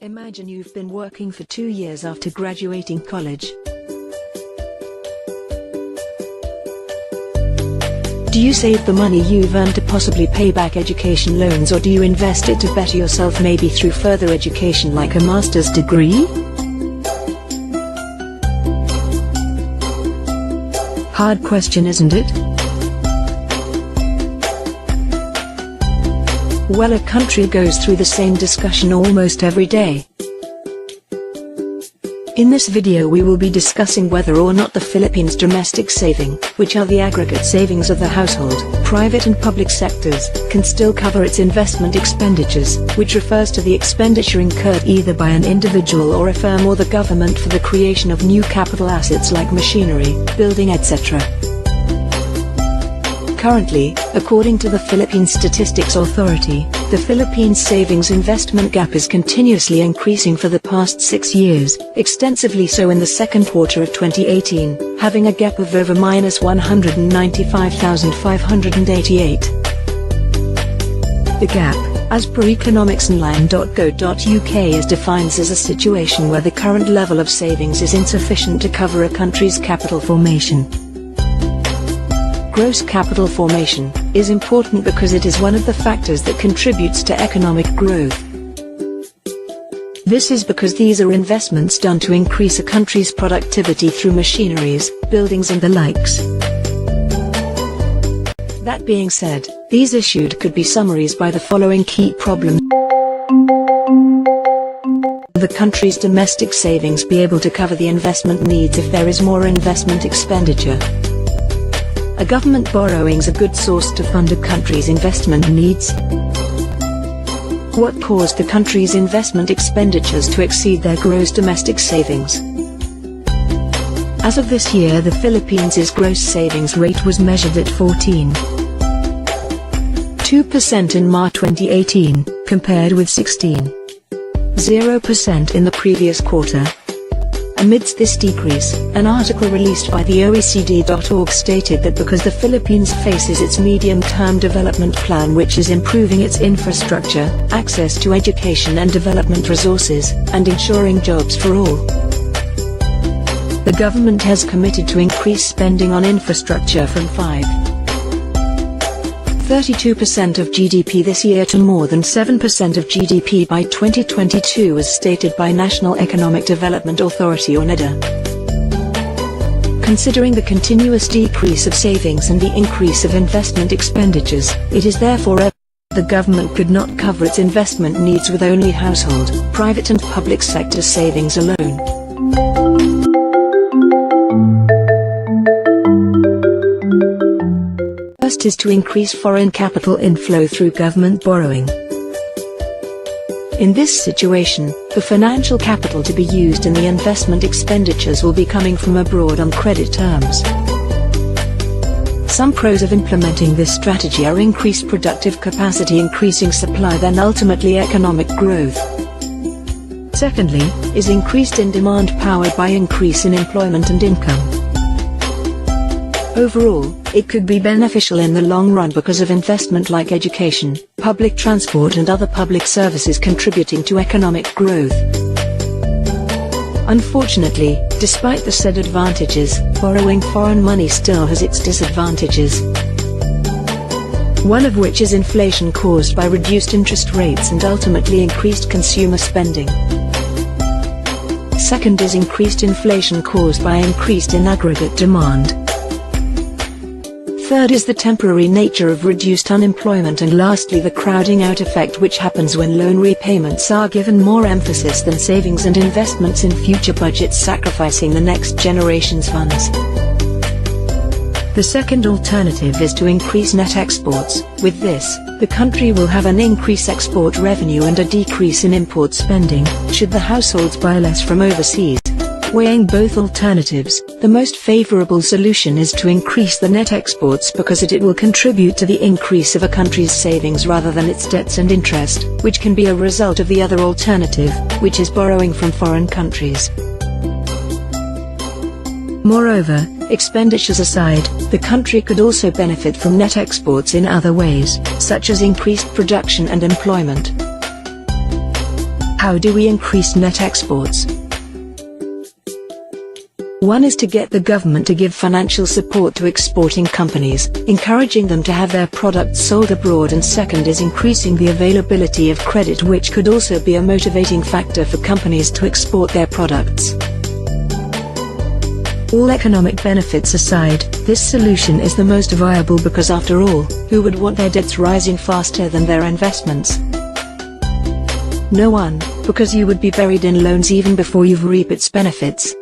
Imagine you've been working for 2 years after graduating college. Do you save the money you've earned to possibly pay back education loans, or do you invest it to better yourself, maybe through further education like a master's degree? Hard question, isn't it? Well, a country goes through the same discussion almost every day. In this video we will be discussing whether or not the Philippines' domestic saving, which are the aggregate savings of the household, private and public sectors, can still cover its investment expenditures, which refers to the expenditure incurred either by an individual or a firm or the government for the creation of new capital assets like machinery, building, etc. Currently, according to the Philippine Statistics Authority, the Philippines' savings investment gap is continuously increasing for the past 6 years, extensively so in the second quarter of 2018, having a gap of over -195,588. The gap, as per economicsonline.co.uk, is defined as a situation where the current level of savings is insufficient to cover a country's capital formation. Gross capital formation is important because it is one of the factors that contributes to economic growth. This is because these are investments done to increase a country's productivity through machineries, buildings and the likes. That being said, these issued could be summarized by the following key problems. The country's domestic savings be able to cover the investment needs if there is more investment expenditure. Are government borrowings a good source to fund a country's investment needs? What caused the country's investment expenditures to exceed their gross domestic savings? As of this year, the Philippines' gross savings rate was measured at 14.2% in March 2018, compared with 16.0% in the previous quarter. Amidst this decrease, an article released by the OECD.org stated that because the Philippines faces its medium-term development plan, which is improving its infrastructure, access to education and development resources, and ensuring jobs for all, the government has committed to increase spending on infrastructure from 5.32% of GDP this year to more than 7% of GDP by 2022, as stated by National Economic Development Authority or NEDA. Considering the continuous decrease of savings and the increase of investment expenditures, it is therefore the government could not cover its investment needs with only household, private and public sector savings alone. First is to increase foreign capital inflow through government borrowing. In this situation, the financial capital to be used in the investment expenditures will be coming from abroad on credit terms. Some pros of implementing this strategy are increased productive capacity, increasing supply, then ultimately economic growth. Secondly, is increased in demand powered by increase in employment and income. Overall, it could be beneficial in the long run because of investment like education, public transport and other public services contributing to economic growth. Unfortunately, despite the said advantages, borrowing foreign money still has its disadvantages. One of which is inflation caused by reduced interest rates and ultimately increased consumer spending. Second is increased inflation caused by increased in aggregate demand. Third is the temporary nature of reduced unemployment, and lastly the crowding out effect, which happens when loan repayments are given more emphasis than savings and investments in future budgets, sacrificing the next generation's funds. The second alternative is to increase net exports. With this, the country will have an increased export revenue and a decrease in import spending, should the households buy less from overseas. Weighing both alternatives, the most favorable solution is to increase the net exports because it will contribute to the increase of a country's savings rather than its debts and interest, which can be a result of the other alternative, which is borrowing from foreign countries. Moreover, expenditures aside, the country could also benefit from net exports in other ways, such as increased production and employment. How do we increase net exports? One is to get the government to give financial support to exporting companies, encouraging them to have their products sold abroad, and second is increasing the availability of credit, which could also be a motivating factor for companies to export their products. All economic benefits aside, this solution is the most viable because after all, who would want their debts rising faster than their investments? No one, because you would be buried in loans even before you've reaped its benefits.